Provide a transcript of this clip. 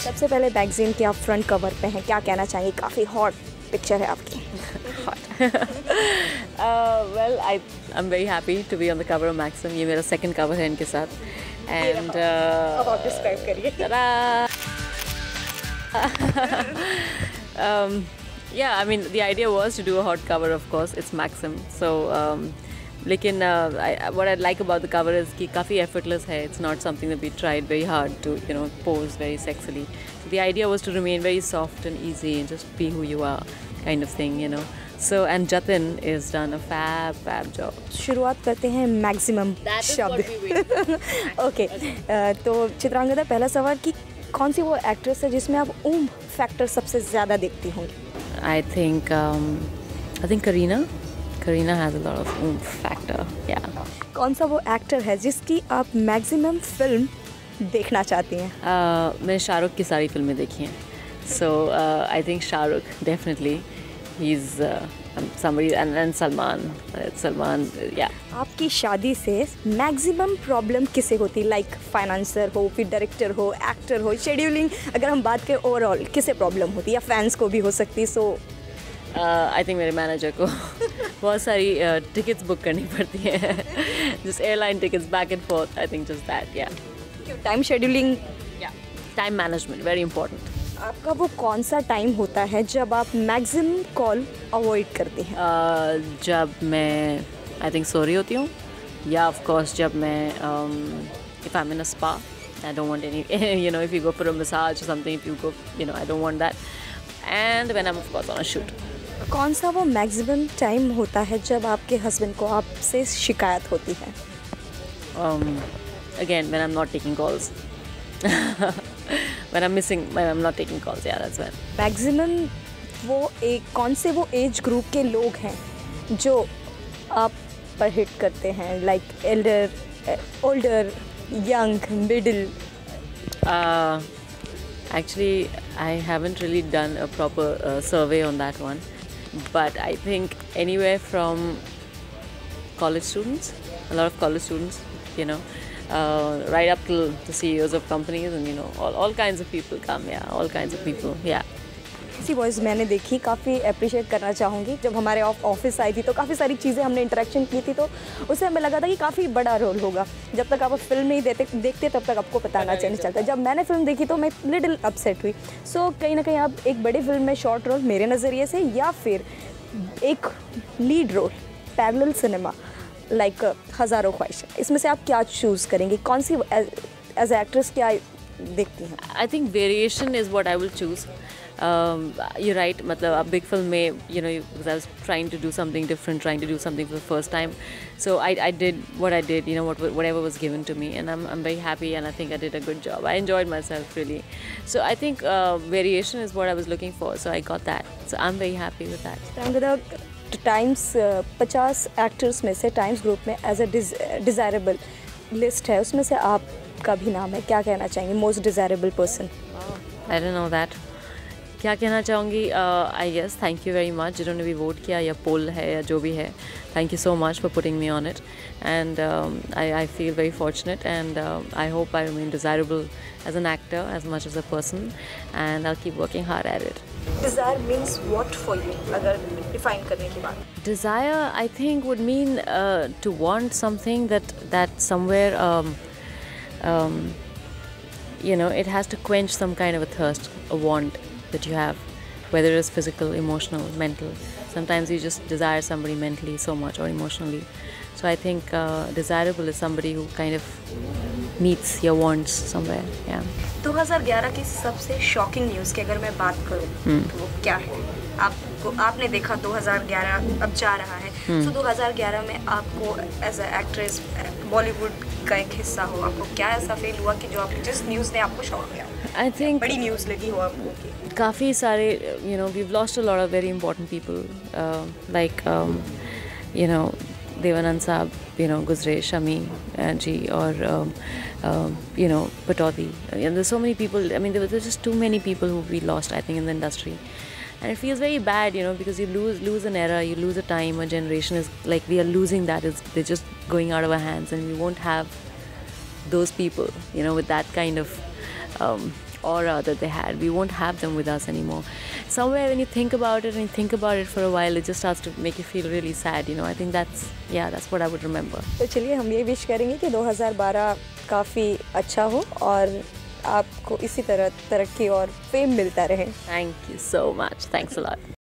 सबसे पहले मैगजीन के आप फ्रंट कवर पे हैं, क्या कहना चाहेंगे? काफ़ी हॉट पिक्चर है आपकी। Well, I'm very happy to be on the cover of Maxim. ये मेरा second cover है इनके साथ. And अब आप डिस्क्राइब करिए। Yeah, I mean the idea was to do a hot cover, of course. It's Maxim. So लेकिन what I like about the cover is कि काफ़ी effortless है. It's not something that we tried very hard to, pose very sexily. So the idea was to remain very soft and easy and just be who you are, kind of thing. So and Jatin is done a fab job. शुरुआत करते हैं maximum शब्द। Okay, तो चित्रांगदा, पहला सवाल कि कौन सी वो एक्ट्रेस है जिसमें आप फैक्टर सबसे ज़्यादा देखती होंगी? I think Kareena. Kareena has a lot of oomph factor. Yeah. कौन सा वो एक्टर है जिसकी आप मैक्सिमम फिल्म देखना चाहती हैं? मैंने शाहरुख की सारी फिल्में देखी हैं. So I think Shahrukh definitely. He's somebody and Salman, yeah. आपकी शादी से मैक्सिमम प्रॉब्लम किसे होती? लाइक फाइनेंसर हो, फिर डायरेक्टर हो, एक्टर हो, शेड्यूलिंग, अगर हम बात करें ओवरऑल किसे प्रॉब्लम होती है? या फैंस को भी हो सकती है? सो आई थिंक मेरे मैनेजर को बहुत सारी टिकट्स बुक करनी पड़ती हैं, just airline tickets back and forth. I think just that. या time scheduling, time management very important. आपका वो कौन सा टाइम होता है जब आप मैक्सिमम कॉल अवॉइड करते हैं? जब मैं आई थिंक सो रही होती हूँ, या ऑफ कोर्स जब मैं if I am in a spa, I don't want any if you go for a massage or something, if you go, I don't want that. And when I'm of course on a shoot. कौन सा वो maximum time होता है जब आपके husband को आपसे शिकायत होती है? Again, when I'm not taking calls. When I'm not taking calls, yeah, that's when. Maximum कौन से वो एज ग्रुप के लोग हैं जो आप पर हिट करते हैं? Like older, young, middle? Actually, I haven't really done a proper survey on that one, but I think anywhere from college students, a lot of college students, right up to the CEOs of companies, and all kinds of people come. Yeah, all kinds of people. Yeah. इसी voice मैंने देखी, काफ़ी appreciate करना चाहूँगी. जब हमारे office आई थी तो काफ़ी सारी चीज़ें हमने इंटरेक्शन की थी, तो उससे हमें लगा था कि काफ़ी बड़ा रोल होगा. जब तक आप फिल्म नहीं देखते तब तक आपको पता नहीं चलता. जब मैंने फिल्म देखी तो मैं लिटिल अपसेट हुई. सो कहीं ना कहीं आप एक बड़ी फिल्म में शॉर्ट रोल मेरे नज़रिए से, या फिर एक lead role parallel cinema like Hazaaron Khwaishein, इसमें से आप क्या चूज़ करेंगे? कौन सी एज एक्ट्रेस क्या देखती हैं? I think variation is what I will choose. You're right, मतलब a big film में, because I was trying to do something different, trying to do something for the first time. So I did what I did, whatever was given to me, and I'm very happy, and I think I did a good job. I enjoyed myself really. So I think variation is what I was looking for. So I got that. So I'm very happy with that. Times 50 actors में से times group में as a desirable list है, उसमें से आपका भी नाम है. क्या कहना चाहेंगे? Most desirable person. I don't know that. क्या कहना चाहूँगी? I guess thank you very much जिन्होंने भी वोट किया, या पोल है या जो भी है. Thank you so much for putting me on it, and I feel very fortunate, and I hope I remain desirable as an actor as much as a person, and I keep working hard at it. Desire means what for you, अगर define करने की बात? Desire, I think, would mean to want something that somewhere, it has to quench some kind of a thirst, a want that you have, whether it's physical, emotional, mental. Sometimes you just desire somebody mentally so much or emotionally. So I think desirable is somebody who kind of meets your wants somewhere. Yeah. 2011 की सबसे shocking news की अगर मैं बात करूँ तो वो क्या है? आपने देखा 2011 अब जा रहा है, तो 2011 में आपको एज अ एक्ट्रेस बॉलीवुड का एक हिस्सा हो, आपको क्या ऐसा फील हुआ कि जो आपको जिस न्यूज़ ने आपको शॉक किया? I think बड़ी न्यूज़ लगी हो आपको? काफ़ी सारे, we've lost a lot of very important people, like Devanand साहब, गुजरे, शमी जी, और Pataudy. And there's so many people. I mean, there were just too many people who we lost, I think, in the industry. And it feels very bad, because you lose an era, you lose a time, a generation is like, we are losing that. They're just going out of our hands, and we won't have those people, with that kind of aura that they had. We won't have them with us anymore. Somewhere when you think about it and you think about it for a while, it just starts to make you feel really sad. I think that's what I would remember. तो चलिए हम ये wish करेंगे कि 2012 काफ़ी अच्छा हो और आपको इसी तरह तरक्की और फेम मिलता रहे. Thank you so much. Thanks a lot.